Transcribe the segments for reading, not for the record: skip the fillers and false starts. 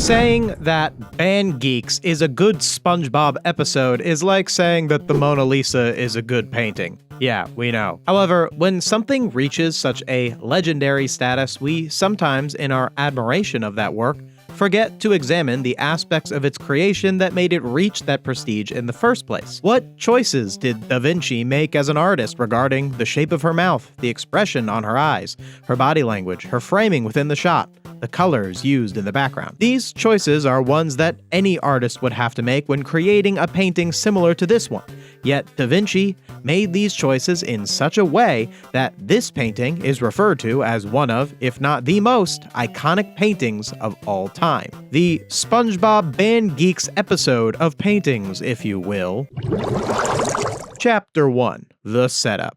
Saying that Band Geeks is a good SpongeBob episode is like saying that the Mona Lisa is a good painting. Yeah, we know. However, when something reaches such a legendary status, we sometimes, in our admiration of that work, forget to examine the aspects of its creation that made it reach that prestige in the first place. What choices did Da Vinci make as an artist regarding the shape of her mouth, the expression on her eyes, her body language, her framing within the shot, the colors used in the background? These choices are ones that any artist would have to make when creating a painting similar to this one. Yet Da Vinci made these choices in such a way that this painting is referred to as one of, if not the most, iconic paintings of all time. The SpongeBob Band Geeks episode of paintings, if you will. Chapter 1. The Setup.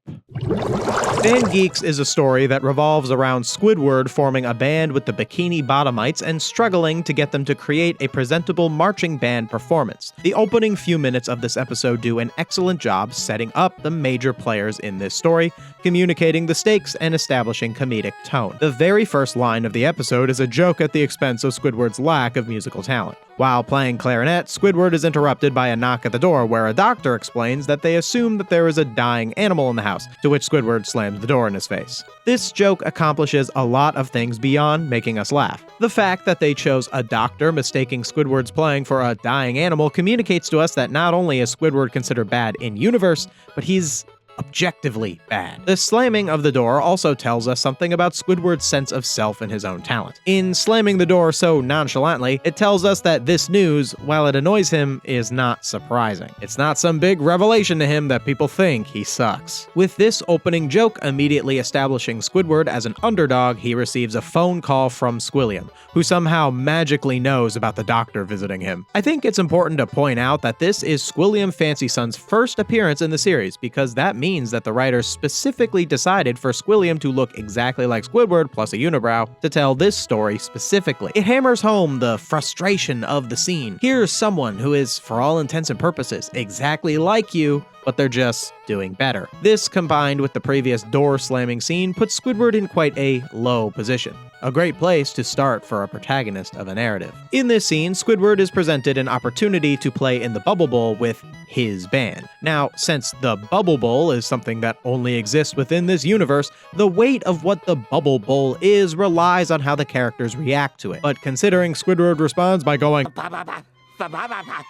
Band Geeks is a story that revolves around Squidward forming a band with the Bikini Bottomites and struggling to get them to create a presentable marching band performance. The opening few minutes of this episode do an excellent job setting up the major players in this story, communicating the stakes and establishing comedic tone. The very first line of the episode is a joke at the expense of Squidward's lack of musical talent. While playing clarinet, Squidward is interrupted by a knock at the door where a doctor explains that they assume that there is a dying animal in the house, to which Squidward slams the door in his face. This joke accomplishes a lot of things beyond making us laugh. The fact that they chose a doctor mistaking Squidward's playing for a dying animal communicates to us that not only is Squidward considered bad in universe, but he's objectively bad. The slamming of the door also tells us something about Squidward's sense of self and his own talent. In slamming the door so nonchalantly, it tells us that this news, while it annoys him, is not surprising. It's not some big revelation to him that people think he sucks. With this opening joke immediately establishing Squidward as an underdog, he receives a phone call from Squilliam, who somehow magically knows about the doctor visiting him. I think it's important to point out that this is Squilliam Fancy Son's first appearance in the series, because that means that the writers specifically decided for Squilliam to look exactly like Squidward plus a unibrow to tell this story specifically. It hammers home the frustration of the scene. Here's someone who is, for all intents and purposes, exactly like you, but they're just doing better. This, combined with the previous door slamming scene, puts Squidward in quite a low position. A great place to start for a protagonist of a narrative. In this scene, Squidward is presented an opportunity to play in the Bubble Bowl with his band. Now, since the Bubble Bowl is something that only exists within this universe, the weight of what the Bubble Bowl is relies on how the characters react to it. But considering Squidward responds by going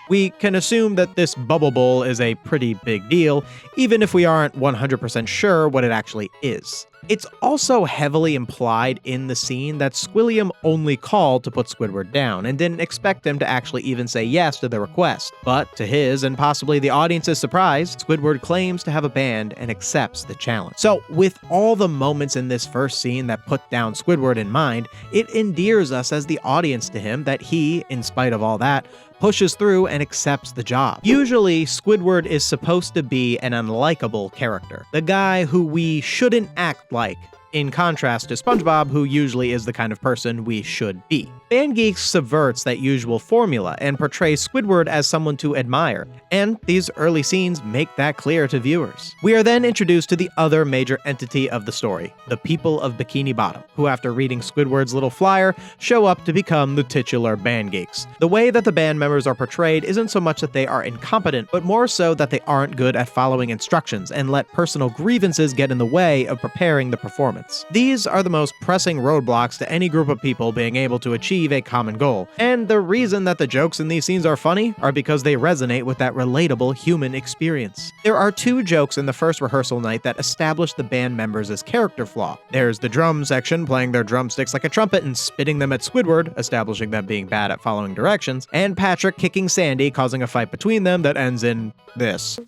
we can assume that this Bubble Bowl is a pretty big deal, even if we aren't 100% sure what it actually is. It's also heavily implied in the scene that Squilliam only called to put Squidward down and didn't expect him to actually even say yes to the request. But to his and possibly the audience's surprise, Squidward claims to have a band and accepts the challenge. So with all the moments in this first scene that put down Squidward in mind, it endears us as the audience to him that he, in spite of all that, pushes through and accepts the job. Usually, Squidward is supposed to be an unlikable character, the guy who we shouldn't act like, in contrast to SpongeBob, who usually is the kind of person we should be. Band Geeks subverts that usual formula and portrays Squidward as someone to admire, and these early scenes make that clear to viewers. We are then introduced to the other major entity of the story, the people of Bikini Bottom, who after reading Squidward's little flyer, show up to become the titular Band Geeks. The way that the band members are portrayed isn't so much that they are incompetent, but more so that they aren't good at following instructions and let personal grievances get in the way of preparing the performance. These are the most pressing roadblocks to any group of people being able to achieve a common goal. And the reason that the jokes in these scenes are funny are because they resonate with that relatable human experience. There are two jokes in the first rehearsal night that establish the band members as character flaw. There's the drum section playing their drumsticks like a trumpet and spitting them at Squidward, establishing them being bad at following directions, and Patrick kicking Sandy, causing a fight between them that ends in this.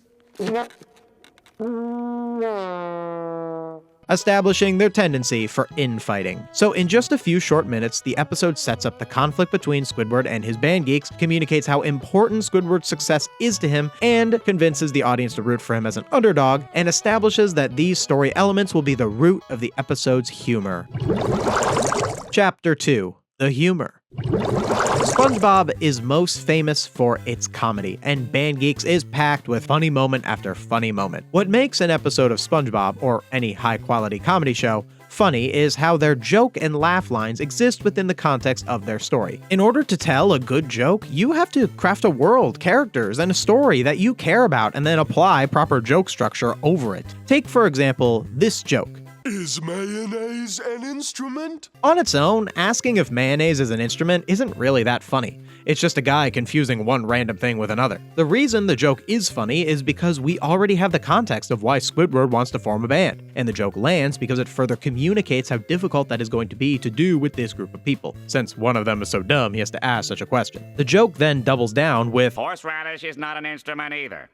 Establishing their tendency for infighting. So in just a few short minutes, the episode sets up the conflict between Squidward and his band geeks, communicates how important Squidward's success is to him, and convinces the audience to root for him as an underdog, and establishes that these story elements will be the root of the episode's humor. Chapter 2. The humor. SpongeBob is most famous for its comedy, and Band Geeks is packed with funny moment after funny moment. What makes an episode of SpongeBob, or any high-quality comedy show, funny is how their joke and laugh lines exist within the context of their story. In order to tell a good joke, you have to craft a world, characters, and a story that you care about and then apply proper joke structure over it. Take, for example, this joke. Is mayonnaise an instrument? On its own, asking if mayonnaise is an instrument isn't really that funny. It's just a guy confusing one random thing with another. The reason the joke is funny is because we already have the context of why Squidward wants to form a band, and the joke lands because it further communicates how difficult that is going to be to do with this group of people, since one of them is so dumb he has to ask such a question. The joke then doubles down with, horseradish is not an instrument either.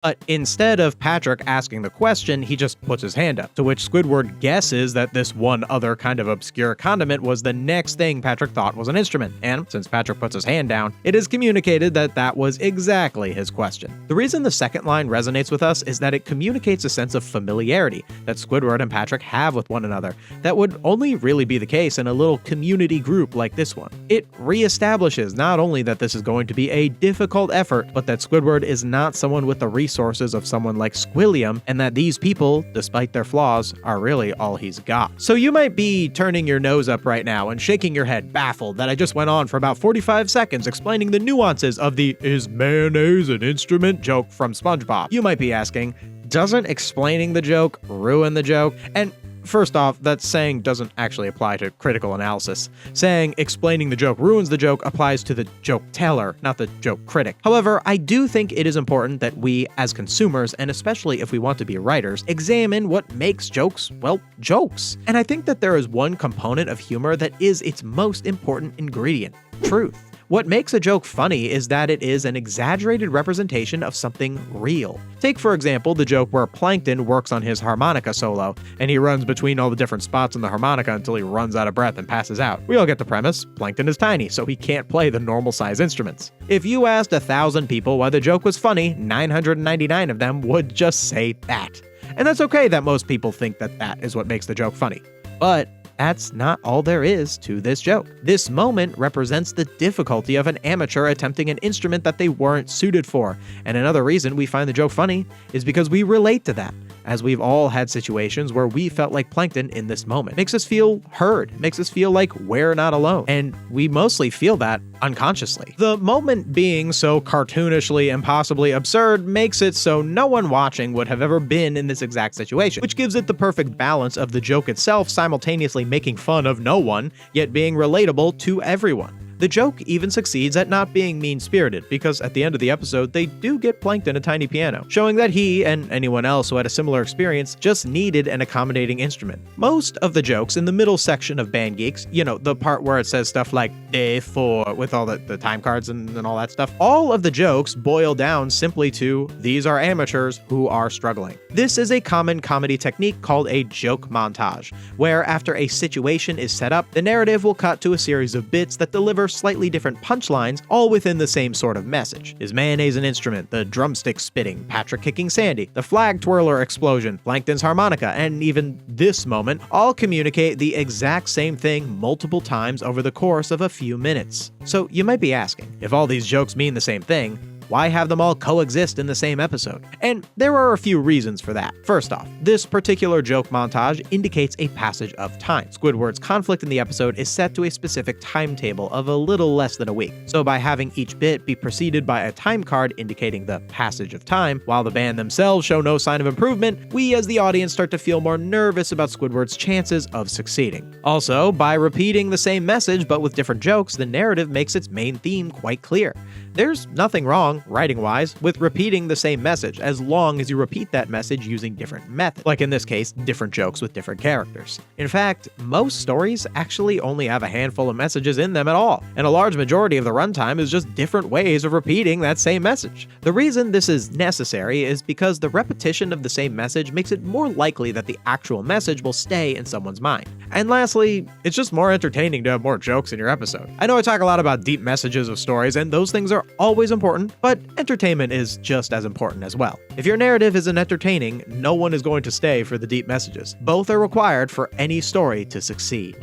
But instead of Patrick asking the question, he just puts his hand up, to which Squidward guesses that this one other kind of obscure condiment was the next thing Patrick thought was an instrument, and since Patrick puts his hand down, it is communicated that that was exactly his question. The reason the second line resonates with us is that it communicates a sense of familiarity that Squidward and Patrick have with one another that would only really be the case in a little community group like this one. It reestablishes not only that this is going to be a difficult effort, but that Squidward is not someone with the resources of someone like Squilliam, and that these people, despite their flaws, are really all he's got. So you might be turning your nose up right now and shaking your head, baffled that I just went on for about 45 seconds explaining the nuances of the "is mayonnaise an instrument" joke from SpongeBob. You might be asking, doesn't explaining the joke ruin the joke? And first off, that saying doesn't actually apply to critical analysis. Saying explaining the joke ruins the joke applies to the joke teller, not the joke critic. However, I do think it is important that we, as consumers, and especially if we want to be writers, examine what makes jokes, well, jokes. And I think that there is one component of humor that is its most important ingredient: truth. What makes a joke funny is that it is an exaggerated representation of something real. Take, for example, the joke where Plankton works on his harmonica solo, and he runs between all the different spots on the harmonica until he runs out of breath and passes out. We all get the premise. Plankton is tiny, so he can't play the normal size instruments. If you asked 1,000 people why the joke was funny, 999 of them would just say that. And that's okay that most people think that that is what makes the joke funny. But that's not all there is to this joke. This moment represents the difficulty of an amateur attempting an instrument that they weren't suited for. And another reason we find the joke funny is because we relate to that, as we've all had situations where we felt like Plankton in this moment. Makes us feel heard, makes us feel like we're not alone. And we mostly feel that unconsciously. The moment being so cartoonishly impossibly absurd makes it so no one watching would have ever been in this exact situation, which gives it the perfect balance of the joke itself simultaneously making fun of no one, yet being relatable to everyone. The joke even succeeds at not being mean-spirited, because at the end of the episode, they do get Plankton a tiny piano, showing that he, and anyone else who had a similar experience, just needed an accommodating instrument. Most of the jokes in the middle section of Band Geeks, you know, the part where it says stuff like day 4 with all the time cards and all that stuff, all of the jokes boil down simply to, these are amateurs who are struggling. This is a common comedy technique called a joke montage, where after a situation is set up, the narrative will cut to a series of bits that deliver slightly different punchlines, all within the same sort of message. Is mayonnaise an instrument? The drumstick spitting, Patrick kicking Sandy, the flag twirler explosion, Plankton's harmonica, and even this moment all communicate the exact same thing multiple times over the course of a few minutes. So you might be asking, if all these jokes mean the same thing, why have them all coexist in the same episode? And there are a few reasons for that. First off, this particular joke montage indicates a passage of time. Squidward's conflict in the episode is set to a specific timetable of a little less than a week. So by having each bit be preceded by a time card indicating the passage of time, while the band themselves show no sign of improvement, we as the audience start to feel more nervous about Squidward's chances of succeeding. Also, by repeating the same message but with different jokes, the narrative makes its main theme quite clear. There's nothing wrong, writing-wise, with repeating the same message, as long as you repeat that message using different methods, like in this case, different jokes with different characters. In fact, most stories actually only have a handful of messages in them at all, and a large majority of the runtime is just different ways of repeating that same message. The reason this is necessary is because the repetition of the same message makes it more likely that the actual message will stay in someone's mind. And lastly, it's just more entertaining to have more jokes in your episode. I know I talk a lot about deep messages of stories, and those things are always important, but entertainment is just as important as well. If your narrative isn't entertaining, no one is going to stay for the deep messages. Both are required for any story to succeed.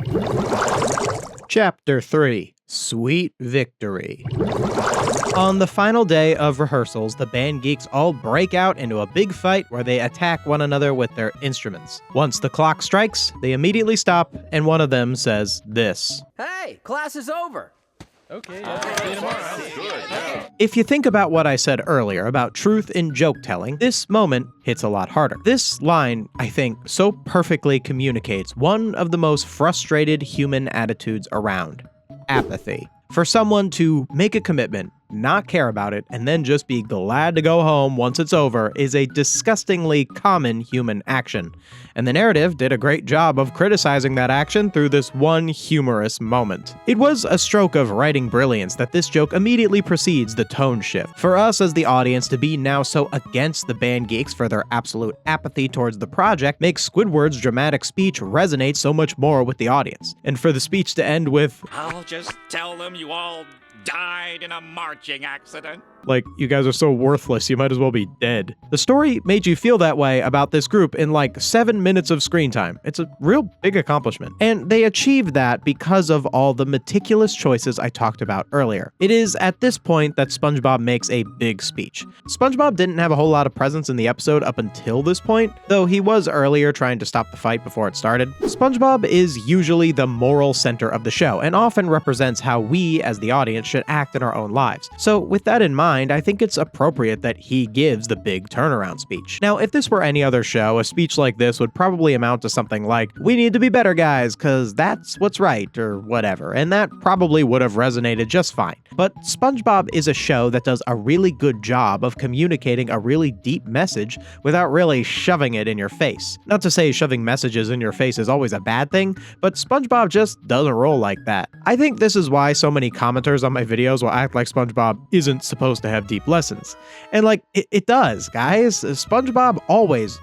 Chapter 3. Sweet Victory. On the final day of rehearsals, the Band Geeks all break out into a big fight where they attack one another with their instruments. Once the clock strikes, they immediately stop, and one of them says this. Hey, class is over. Okay, see you tomorrow. If you think about what I said earlier about truth in joke telling, this moment hits a lot harder. This line, I think, so perfectly communicates one of the most frustrated human attitudes around: apathy. For someone to make a commitment, not care about it, and then just be glad to go home once it's over is a disgustingly common human action. And the narrative did a great job of criticizing that action through this one humorous moment. It was a stroke of writing brilliance that this joke immediately precedes the tone shift. For us as the audience to be now so against the Band Geeks for their absolute apathy towards the project makes Squidward's dramatic speech resonate so much more with the audience. And for the speech to end with, I'll just tell them you all died in a marching accident. like, you guys are so worthless, you might as well be dead. The story made you feel that way about this group in like 7 minutes of screen time. It's a real big accomplishment. And they achieved that because of all the meticulous choices I talked about earlier. It is at this point that SpongeBob makes a big speech. SpongeBob didn't have a whole lot of presence in the episode up until this point, though he was earlier trying to stop the fight before it started. SpongeBob is usually the moral center of the show and often represents how we, as the audience, should act in our own lives. So with that in mind, I think it's appropriate that he gives the big turnaround speech. Now, if this were any other show, a speech like this would probably amount to something like, "We need to be better, guys, cause that's what's right," or whatever, and that probably would have resonated just fine. But SpongeBob is a show that does a really good job of communicating a really deep message without really shoving it in your face. Not to say shoving messages in your face is always a bad thing, but SpongeBob just doesn't roll like that. I think this is why so many commenters on my videos will act like SpongeBob isn't supposed to have deep lessons. And like, it does, guys. SpongeBob always,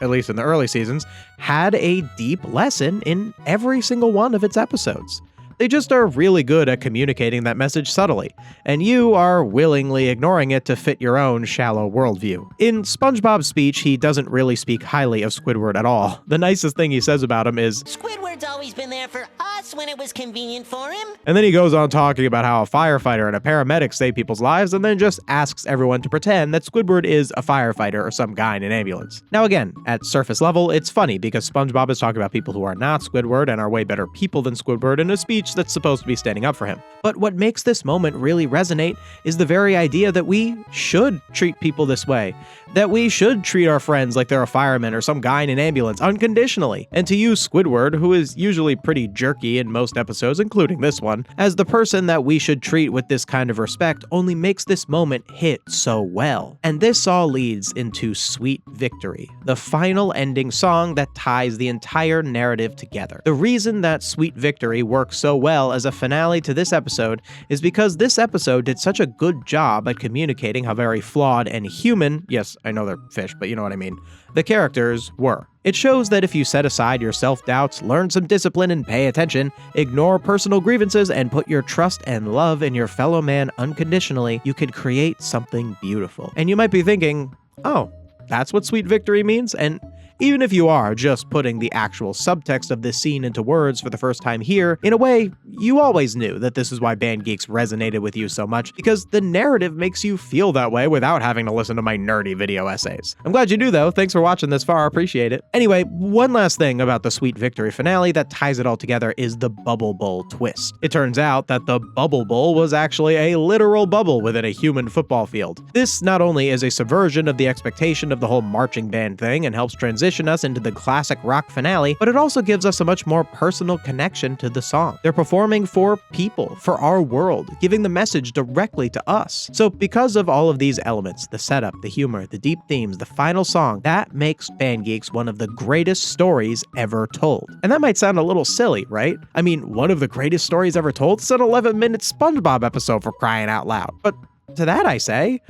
at least in the early seasons, had a deep lesson in every single one of its episodes. They just are really good at communicating that message subtly, and you are willingly ignoring it to fit your own shallow worldview. In SpongeBob's speech, he doesn't really speak highly of Squidward at all. The nicest thing he says about him is, Squidward's always been there for us when it was convenient for him. and then he goes on talking about how a firefighter and a paramedic save people's lives, and then just asks everyone to pretend that Squidward is a firefighter or some guy in an ambulance. Now again, at surface level, it's funny because SpongeBob is talking about people who are not Squidward and are way better people than Squidward in a speech that's supposed to be standing up for him. But what makes this moment really resonate is the very idea that we should treat people this way, that we should treat our friends like they're a fireman or some guy in an ambulance unconditionally, and to use Squidward, who is usually pretty jerky in most episodes, including this one, as the person that we should treat with this kind of respect only makes this moment hit so well. And this all leads into Sweet Victory, the final ending song that ties the entire narrative together. The reason that Sweet Victory works so well as a finale to this episode is because this episode did such a good job at communicating how very flawed and human, yes, I know they're fish, but you know what I mean, the characters were. It shows that if you set aside your self-doubts, learn some discipline and pay attention, ignore personal grievances, and put your trust and love in your fellow man unconditionally, you can create something beautiful. And you might be thinking, oh, that's what Sweet Victory means? And even if you are just putting the actual subtext of this scene into words for the first time here, in a way, you always knew that this is why Band Geeks resonated with you so much, because the narrative makes you feel that way without having to listen to my nerdy video essays. I'm glad you do though, thanks for watching this far, appreciate it. Anyway, one last thing about the Sweet Victory finale that ties it all together is the Bubble Bowl twist. It turns out that the Bubble Bowl was actually a literal bubble within a human football field. This not only is a subversion of the expectation of the whole marching band thing and helps transition us into the classic rock finale, but it also gives us a much more personal connection to the song. They're performing for people, for our world, giving the message directly to us. So because of all of these elements, the setup, the humor, the deep themes, the final song, that makes Band Geeks one of the greatest stories ever told. And that might sound a little silly, right? I mean, one of the greatest stories ever told is an 11-minute SpongeBob episode, for crying out loud. But to that I say,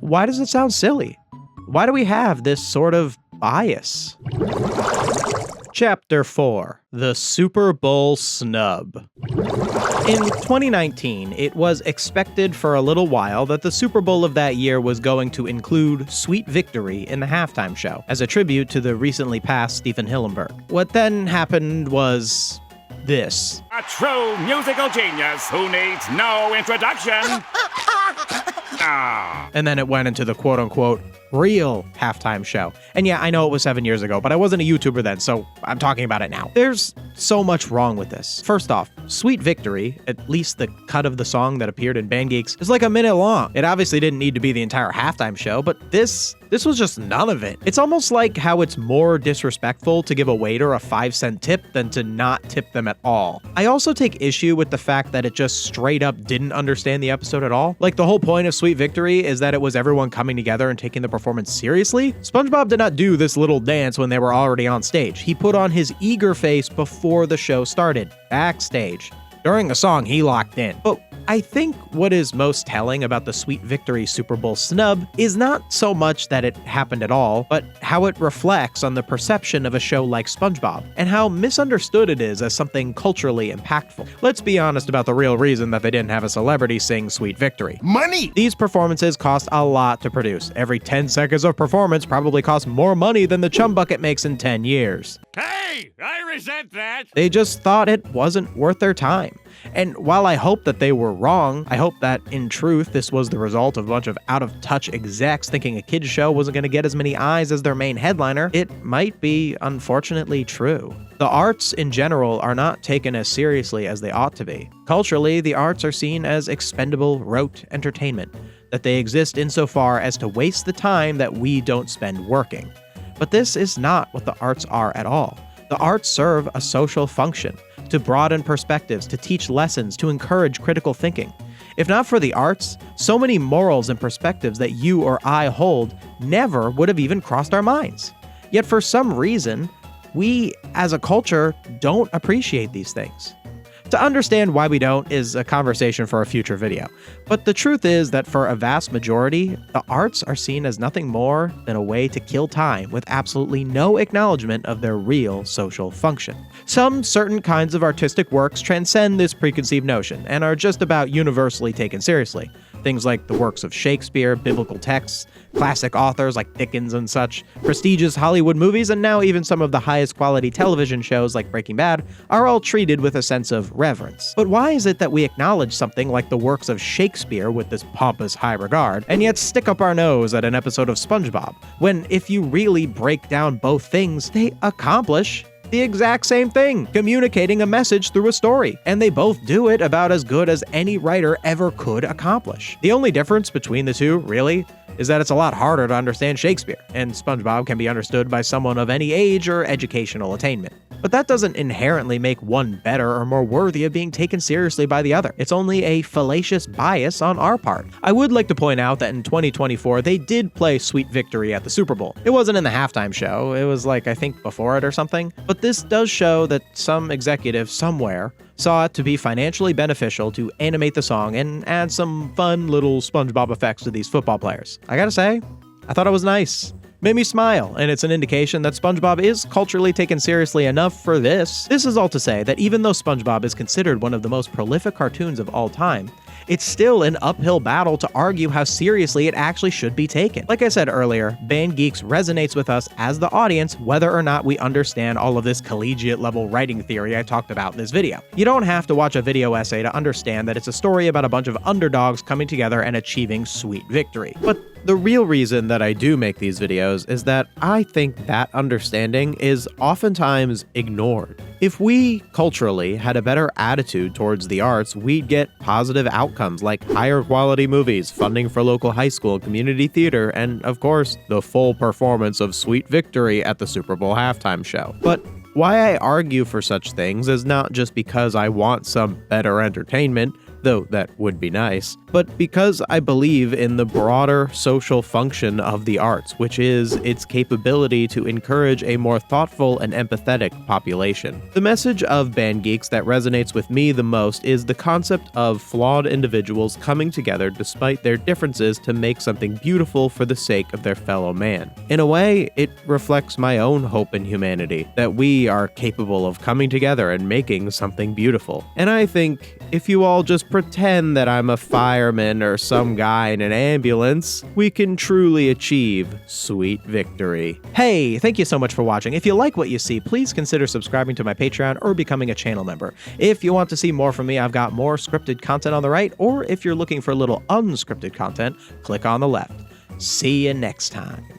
why does it sound silly? Why do we have this sort of bias? Chapter 4: The Super Bowl Snub. In 2019, it was expected for a little while that the Super Bowl of that year was going to include Sweet Victory in the halftime show, as a tribute to the recently passed Stephen Hillenburg. What then happened was this. A true musical genius who needs no introduction. And then it went into the quote-unquote real halftime show. And yeah, I know it was 7 years ago, but I wasn't a YouTuber then, so I'm talking about it now. There's so much wrong with this. First off, Sweet Victory, at least the cut of the song that appeared in Band Geeks, is like a minute long. It obviously didn't need to be the entire halftime show, but this was just none of it. It's almost like how it's more disrespectful to give a waiter a 5-cent tip than to not tip them at all. I also take issue with the fact that it just straight up didn't understand the episode at all. Like, the whole point of Sweet Victory is that it was everyone coming together and taking the performance seriously. SpongeBob did not do this little dance when they were already on stage. He put on his eager face before the show started, backstage. During the song, he locked in. But I think what is most telling about the Sweet Victory Super Bowl snub is not so much that it happened at all, but how it reflects on the perception of a show like SpongeBob, and how misunderstood it is as something culturally impactful. Let's be honest about the real reason that they didn't have a celebrity sing Sweet Victory. Money! These performances cost a lot to produce. Every 10 seconds of performance probably costs more money than the Chum Bucket makes in 10 years. Hey, I resent that. They just thought it wasn't worth their time. And while I hope that they were wrong, I hope that, in truth, this was the result of a bunch of out-of-touch execs thinking a kids show wasn't going to get as many eyes as their main headliner, it might be, unfortunately, true. The arts, in general, are not taken as seriously as they ought to be. Culturally, the arts are seen as expendable, rote entertainment, that they exist insofar as to waste the time that we don't spend working. But this is not what the arts are at all. The arts serve a social function, to broaden perspectives, to teach lessons, to encourage critical thinking. If not for the arts, so many morals and perspectives that you or I hold never would have even crossed our minds. Yet for some reason, we as a culture don't appreciate these things. To understand why we don't is a conversation for a future video. But the truth is that for a vast majority, the arts are seen as nothing more than a way to kill time with absolutely no acknowledgement of their real social function. Some certain kinds of artistic works transcend this preconceived notion and are just about universally taken seriously. Things like the works of Shakespeare, biblical texts, classic authors like Dickens and such, prestigious Hollywood movies, and now even some of the highest quality television shows like Breaking Bad are all treated with a sense of reverence. But why is it that we acknowledge something like the works of Shakespeare with this pompous high regard, and yet stick up our nose at an episode of SpongeBob, when if you really break down both things, they accomplish the exact same thing, communicating a message through a story, and they both do it about as good as any writer ever could accomplish. The only difference between the two, really, is that it's a lot harder to understand Shakespeare, and SpongeBob can be understood by someone of any age or educational attainment. But that doesn't inherently make one better or more worthy of being taken seriously by the other. It's only a fallacious bias on our part. I would like to point out that in 2024, they did play Sweet Victory at the Super Bowl. It wasn't in the halftime show, it was like, I think, before it or something. But this does show that some executive somewhere saw it to be financially beneficial to animate the song and add some fun little SpongeBob effects to these football players. I gotta say, I thought it was nice. Made me smile, and it's an indication that SpongeBob is culturally taken seriously enough for this. This is all to say that even though SpongeBob is considered one of the most prolific cartoons of all time, it's still an uphill battle to argue how seriously it actually should be taken. Like I said earlier, Band Geeks resonates with us as the audience whether or not we understand all of this collegiate level writing theory I talked about in this video. You don't have to watch a video essay to understand that it's a story about a bunch of underdogs coming together and achieving sweet victory. But the real reason that I do make these videos is that I think that understanding is oftentimes ignored. If we, culturally, had a better attitude towards the arts, we'd get positive outcomes like higher quality movies, funding for local high school, community theater, and, of course, the full performance of Sweet Victory at the Super Bowl halftime show. But why I argue for such things is not just because I want some better entertainment, though that would be nice, but because I believe in the broader social function of the arts, which is its capability to encourage a more thoughtful and empathetic population. The message of Band Geeks that resonates with me the most is the concept of flawed individuals coming together despite their differences to make something beautiful for the sake of their fellow man. In a way, it reflects my own hope in humanity, that we are capable of coming together and making something beautiful. And I think if you all just pretend that I'm a fireman or some guy in an ambulance, we can truly achieve sweet victory. Hey, thank you so much for watching. If you like what you see, please consider subscribing to my Patreon or becoming a channel member. If you want to see more from me, I've got more scripted content on the right, or if you're looking for a little unscripted content, click on the left. See you next time.